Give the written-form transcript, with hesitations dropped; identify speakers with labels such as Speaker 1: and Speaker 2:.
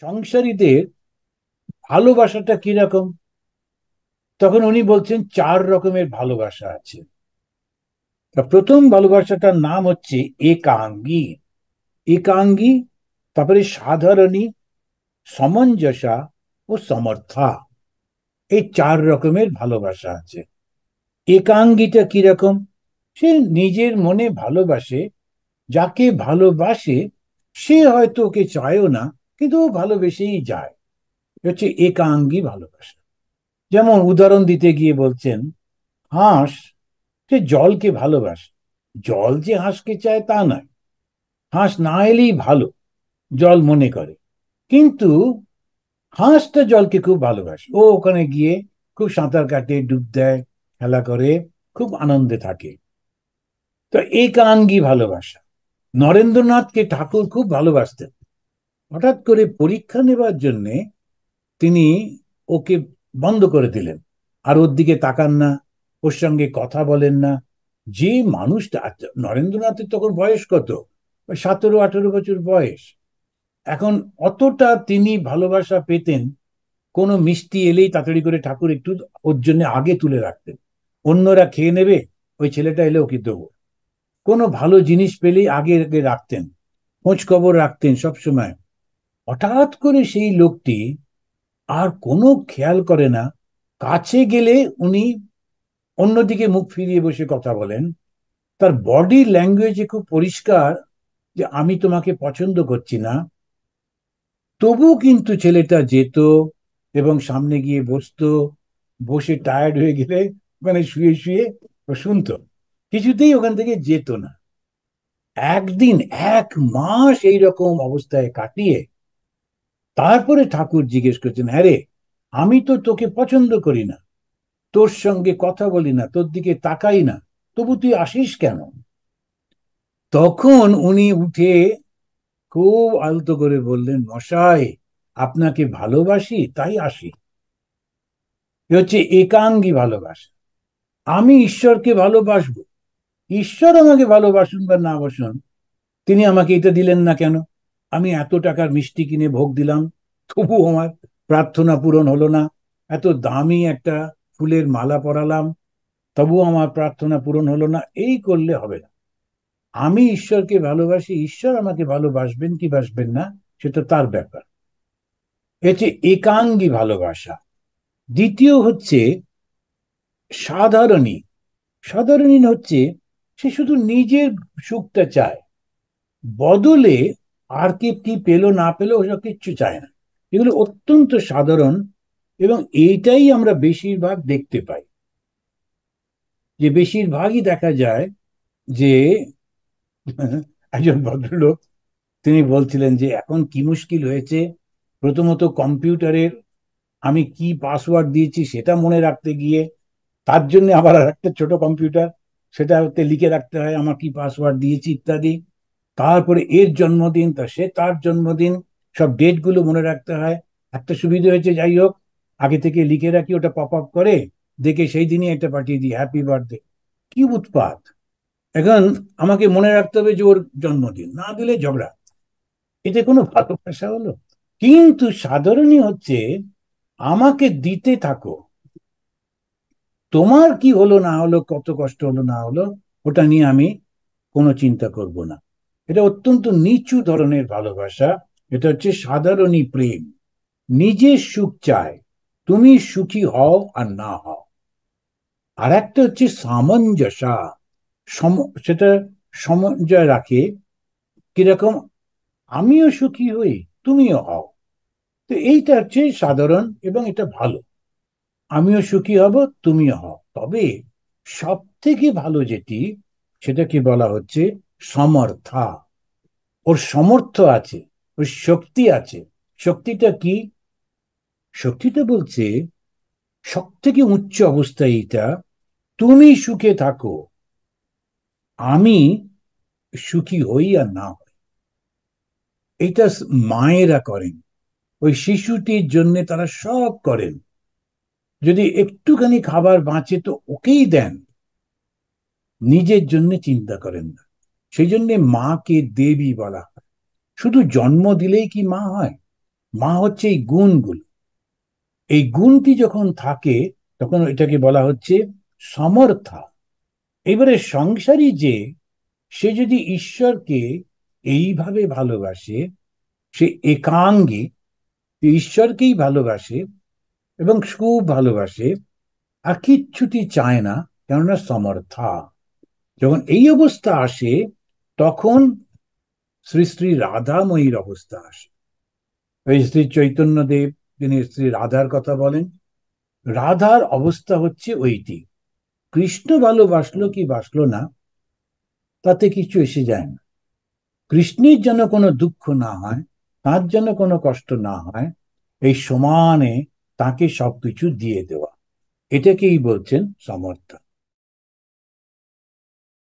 Speaker 1: সংসারীদের ভালোবাসাটা কিরকম? তখন উনি বলছেন 4 রকমের ভালোবাসা আছে। তা প্রথম ভালোবাসাটার নাম হচ্ছে একাঙ্গী। একাঙ্গী, তারপরে সাধারণী, সমঞ্জসা ও সমর্থা। এই 4 রকমের ভালোবাসা আছে। একাঙ্গীটা কিরকম? সে নিজের মনে ভালোবাসে, যাকে ভালোবাসে সে হয়তো ওকে চায়ও না, কিন্তু ও ভালোবেসেই যায়। এ হচ্ছে একাঙ্গী ভালোবাসা। যেমন উদাহরণ দিতে গিয়ে বলছেন, হাঁস সে জলকে ভালোবাসে। জল যে হাঁসকে চায় তা নয়, হাঁস না এলেই ভালো জল মনে করে। কিন্তু হাঁসটা জলকে খুব ভালোবাসে, ও ওখানে গিয়ে খুব সাঁতার কাটে, ডুব দেয়, খেলা করে, খুব আনন্দে থাকে। তো একাঙ্গী ভালোবাসা। নরেন্দ্রনাথকে ঠাকুর খুব ভালোবাসতেন। হঠাৎ করে পরীক্ষা নেবার জন্যে তিনি ওকে বন্ধ করে দিলেন, আর ওর দিকে তাকান না, ওর সঙ্গে কথা বলেন না। যে মানুষটা, নরেন্দ্রনাথের তখন বয়স কত, ওই 17-18 বছর বয়স। এখন অতটা তিনি ভালোবাসা পেতেন, কোনো মিষ্টি এলেই তাড়াতাড়ি করে ঠাকুর একটু ওর জন্য আগে তুলে রাখতেন। অন্যরা খেয়ে নেবে, ওই ছেলেটা এলে ওকে দেবো। কোনো ভালো জিনিস পেলেই আগে আগে রাখতেন, খোঁজ খবর রাখতেন সবসময়। হঠাৎ করে সেই লোকটি আর কোনো খেয়াল করে না, কাছে গেলে উনি অন্যদিকে মুখ ফিরিয়ে বসে কথা বলেন। তার বডি ল্যাঙ্গুয়েজে খুব পরিষ্কার যে আমি তোমাকে পছন্দ করছি না। তবু কিন্তু ছেলেটা যেত এবং সামনে গিয়ে বসতো, বসে টায়ার্ড হয়ে গেলে মানে শুয়ে শুয়ে ও শুনতো, কিছুতেই ওখান থেকে যেত না। একদিন 1 মাস এইরকম অবস্থায় কাটিয়ে তারপরে ঠাকুর জিজ্ঞেস করছেন, হ্যাঁ রে, আমি তো তোকে পছন্দ করি না, তোর সঙ্গে কথা বলি না, তোর দিকে তাকাই না, তবু তুই আসিস কেন? তখন উনি উঠে খুব আলতো করে বললেন, মশাই, আপনাকে ভালোবাসি তাই আসি। এ হচ্ছে একাঙ্গী ভালোবাসা। আমি ঈশ্বরকে ভালোবাসবো, ঈশ্বর আমাকে ভালোবাসুন বা না বাসুন, তিনি আমাকে এটা দিলেন না কেন? আমি এত টাকার মিষ্টি কিনে ভোগ দিলাম, তবু আমার প্রার্থনা পূরণ হলো না। এত দামি একটা ফুলের মালা পরালাম, তবু আমার প্রার্থনা পূরণ হলো না। এই করলে হবে না। আমি ঈশ্বরকে ভালোবাসি, ঈশ্বর আমাকে ভালোবাসবেন কি বাসবেন না সেটা তার ব্যাপার। এটি একাঙ্গী ভালোবাসা। দ্বিতীয় হচ্ছে সাধারণী। সাধারণী হচ্ছে সে শুধু নিজের সুখটা চায়, বদলে আর কে কি পেলো না পেলো ওসব কিচ্ছু চায় না। এগুলো অত্যন্ত সাধারণ, এবং এইটাই আমরা বেশিরভাগ দেখতে পাই। যে বেশিরভাগই দেখা যায় যে একজন ভদ্রলোক তিনি বলছিলেন যে এখন কি মুশকিল হয়েছে, প্রথমত কম্পিউটারের আমি কি পাসওয়ার্ড দিয়েছি সেটা মনে রাখতে গিয়ে, তার জন্য আবার আর একটা ছোট কম্পিউটার, সেটাতে লিখে রাখতে হয় আমার কি পাসওয়ার্ড দিয়েছি ইত্যাদি। তারপরে এর জন্মদিন, তা সে তার জন্মদিন, সব ডেট গুলো মনে রাখতে হয়। একটা সুবিধা হয়েছে, যাই হোক, আগে থেকে লিখে রাখি, ওটা পপ আপ করে দেখে সেই দিনই এটা পাঠিয়ে দিই, হ্যাপি বার্থডে। কি উৎপাত! এখন আমাকে মনে রাখতে হবে যে ওর জন্মদিন, না দিলে ঝগড়া। এতে কোনো ভালোবাসা হলো? কিন্তু সাধারণই হচ্ছে আমাকে দিতে থাকো, তোমার কি হলো না হলো, কত কষ্ট হলো না হলো, ওটা নিয়ে আমি কোনো চিন্তা করব না। এটা অত্যন্ত নিচু ধরনের ভালোবাসা। এটা হচ্ছে সাধারণী প্রেম। নিজের সুখ চায়, তুমি সুখী হও আর না হও। আর একটা হচ্ছে সামঞ্জস্য। সম সেটা সমন্বয় রাখে। কিরকম? আমিও সুখী হই, তুমিও হও। তো এইটা হচ্ছে সাধারণ, এবং এটা ভালো। আমিও সুখী হব, তুমিও হও। তবে সব থেকে ভালো যেটি, সেটাকে বলা হচ্ছে সমর্থা। ওর সমর্থ আছে, ওর শক্তি আছে। শক্তিটা কি? শক্তিটা বলছে সব থেকে উচ্চ অবস্থা এইটা, তুমি সুখে থাকো, আমি সুখী হই আর না হই। এটা মায়েরা করেন, ওই শিশুটির জন্য তারা সব করেন। যদি একটুখানি খাবার বাঁচে তো ওকেই দেন, নিজের জন্য চিন্তা করেন না। সেই জন্য মাকে দেবী বলা হয়। শুধু জন্ম দিলেই কি মা হয়? মা হচ্ছে এই গুণগুলো। এই গুণটি যখন থাকে তখন এটাকে বলা হচ্ছে সমর্থা। এবারে সংসারী যে, সে যদি ঈশ্বরকে এইভাবে ভালোবাসে, সে একাঙ্গী, ঈশ্বরকেই ভালোবাসে এবং খুব ভালোবাসে, আর কিচ্ছুটি চায় না, কেননা সমর্থা। যখন এই অবস্থা আসে, তখন শ্রী শ্রী রাধাময়ীর অবস্থা আসে। ওই শ্রী চৈতন্যদেব, তিনি শ্রী রাধার কথা বলেন, রাধার অবস্থা হচ্ছে ওইটি। কৃষ্ণ ভালোবাসলো কি বাসলো না, তাতে কিছু এসে যায় না। কৃষ্ণের যেন কোনো দুঃখ না হয়, তার যেন কোনো কষ্ট না হয়, এই সমানে তাকে সবকিছু দিয়ে দেওয়া, এটাকেই বলছেন সমর্থ।